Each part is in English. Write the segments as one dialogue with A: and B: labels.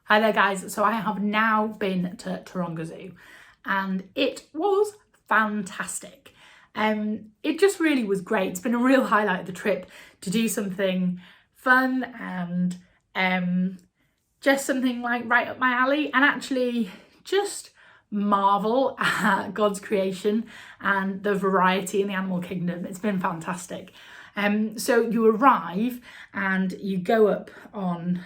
A: Hi there guys, so I have now been to Toronga Zoo and it was fantastic. It just really was great. It's been a real highlight of the trip to do something fun and just something like right up my alley, and actually just marvel at God's creation and the variety in the animal kingdom. It's been fantastic. So you arrive and you go up on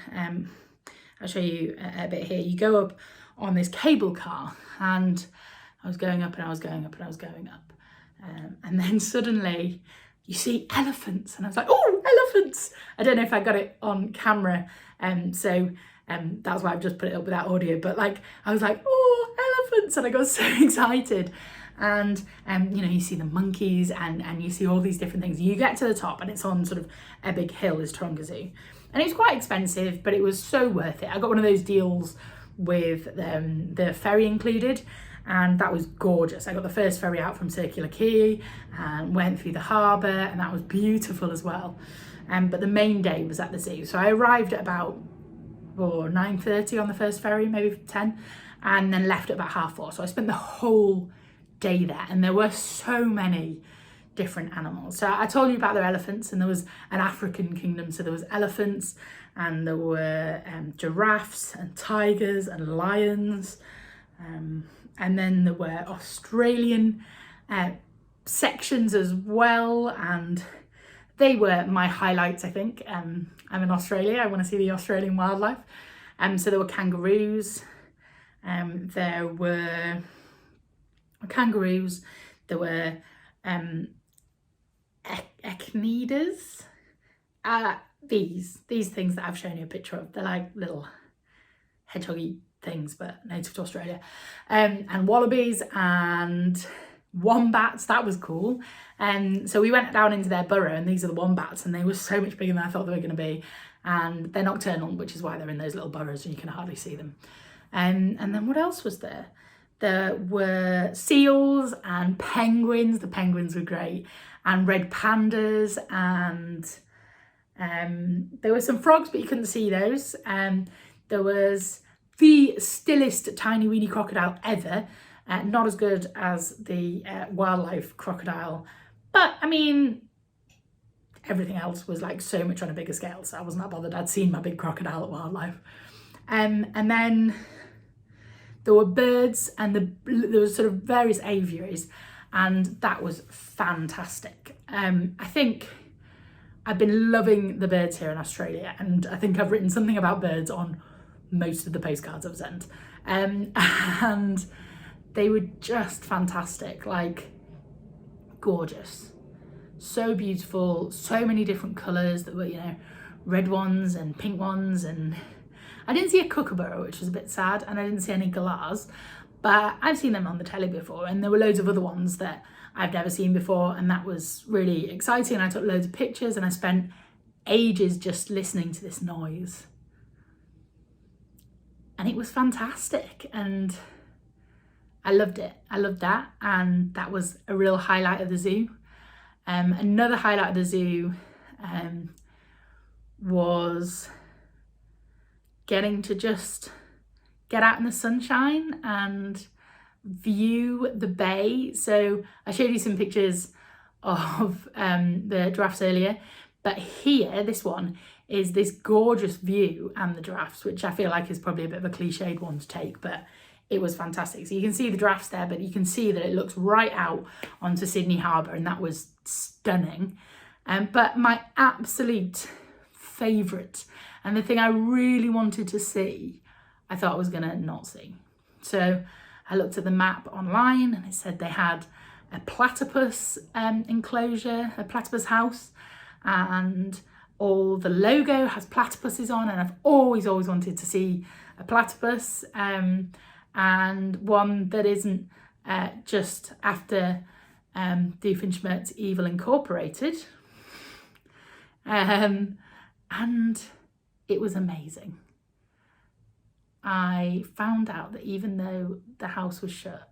A: I'll show you a bit here. You go up on this cable car, and I was going up and I was going up and I was going up. And then suddenly you see elephants, and I was like, oh, elephants! I don't know if I got it on camera, so that's why I've just put it up without audio, but like, I was like, oh, elephants! And I got so excited. And you know, you see the monkeys and you see all these different things. You get to the top and it's on sort of a big hill, is Toronga Zoo. And it was quite expensive, but it was so worth it. I got one of those deals with the ferry included, and that was gorgeous. I got the first ferry out from Circular Quay and went through the harbour, and that was beautiful as well. But the main day was at the zoo. So I arrived at about 9:30 on the first ferry, maybe 10, and then left at about 4:30. So I spent the whole day there, and there were so many different animals. So I told you about their elephants, and there was an African kingdom, so there was elephants, and there were giraffes and tigers and lions, and then there were Australian sections as well, and they were my highlights, I think. I'm in Australia, I want to see the Australian wildlife. So there were kangaroos, there were echinidas, these things that I've shown you a picture of. They're like little hedgehoggy things, but native to Australia, and wallabies and wombats. That was cool. And so we went down into their burrow, and these are the wombats, and they were so much bigger than I thought they were going to be, and they're nocturnal, which is why they're in those little burrows and you can hardly see them. And then what else was there? There were seals and penguins. The penguins were great, and red pandas, and there were some frogs, but you couldn't see those. There was the stillest tiny weeny crocodile ever, not as good as the wildlife crocodile, but I mean, everything else was like so much on a bigger scale, so I wasn't that bothered. I'd seen my big crocodile at wildlife. And then there were birds, and there was sort of various aviaries, and that was fantastic. I think I've been loving the birds here in Australia, and I think I've written something about birds on most of the postcards I've sent. And they were just fantastic, like gorgeous. So beautiful, so many different colours. There were, you know, red ones and pink ones, and I didn't see a kookaburra, which was a bit sad, and I didn't see any galahs, but I've seen them on the telly before, and there were loads of other ones that I've never seen before, and that was really exciting. I took loads of pictures, and I spent ages just listening to this noise. And it was fantastic, and I loved it. I loved that, and that was a real highlight of the zoo. Another highlight of the zoo was getting to just get out in the sunshine and view the bay. So I showed you some pictures of the giraffes earlier, but here, this one is this gorgeous view and the giraffes, which I feel like is probably a bit of a cliched one to take, but it was fantastic. So you can see the giraffes there, but you can see that it looks right out onto Sydney Harbour, and that was stunning. But my absolute favourite, and the thing I really wanted to see, I thought I was going to not see. So I looked at the map online, and it said they had a platypus enclosure, a platypus house, and all the logo has platypuses on, and I've always wanted to see a platypus, and one that isn't just after Doofenshmirtz Evil Incorporated. And it was amazing. I found out that even though the house was shut,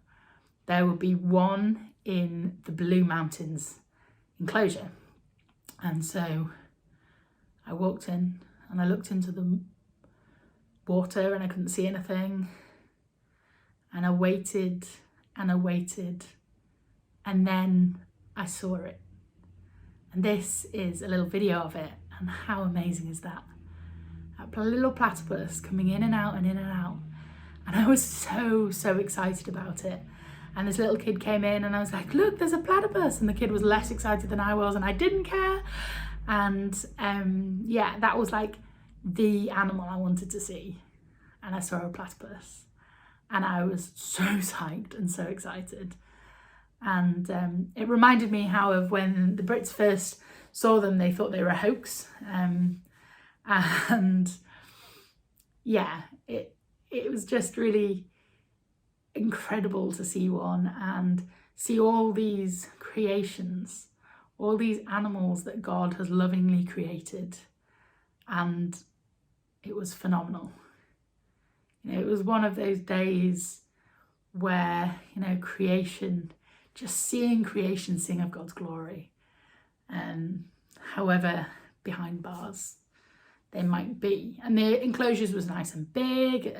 A: there would be one in the Blue Mountains enclosure. And so I walked in and I looked into the water and I couldn't see anything. And I waited and I waited, and then I saw it. And this is a little video of it, and how amazing is that? A little platypus coming in and out and in and out. And I was so excited about it. And this little kid came in and I was like, look, there's a platypus. And the kid was less excited than I was, and I didn't care. And yeah, that was like the animal I wanted to see. And I saw a platypus. And I was so psyched and so excited. And it reminded me how of when the Brits first saw them, they thought they were a hoax. And yeah, it was just really incredible to see one and see all these creations, all these animals that God has lovingly created. And it was phenomenal. You know, it was one of those days where, you know, creation, just seeing creation sing of God's glory, however behind bars they might be. And the enclosures was nice and big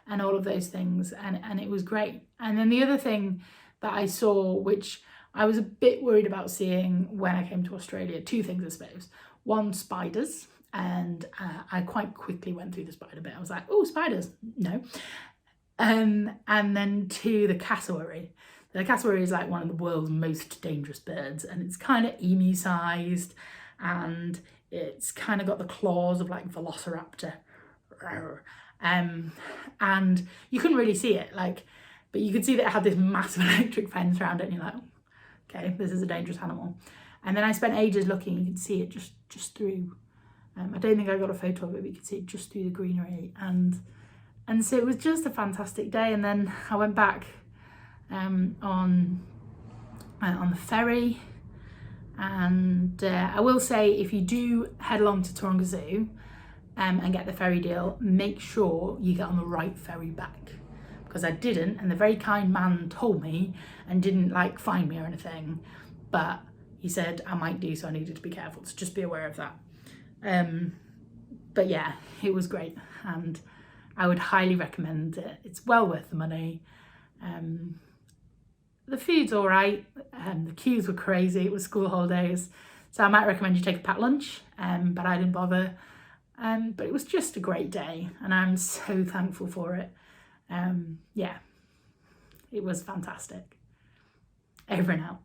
A: and all of those things, and it was great. And then the other thing that I saw, which I was a bit worried about seeing when I came to Australia, two things I suppose. One, spiders, and I quite quickly went through the spider bit. I was like, oh, spiders, no. And then two, the cassowary. The cassowary is like one of the world's most dangerous birds, and it's kind of emu sized, and it's kind of got the claws of like Velociraptor. And you couldn't really see it, like, but you could see that it had this massive electric fence around it, and you're like, okay, this is a dangerous animal. And then I spent ages looking. You could see it just through. I don't think I got a photo of it, but you could see it just through the greenery, and so it was just a fantastic day. And then I went back on the ferry, and I will say, if you do head along to Toronga Zoo and get the ferry deal, make sure you get on the right ferry back, because I didn't, and the very kind man told me and didn't like fine me or anything, but he said I might do, so I needed to be careful, so just be aware of that. But yeah, it was great, and I would highly recommend it. It's well worth the money. The food's all right. The queues were crazy. It was school holidays, so I might recommend you take a packed lunch, but I didn't bother. But it was just a great day, and I'm so thankful for it. Yeah, it was fantastic. Over and out.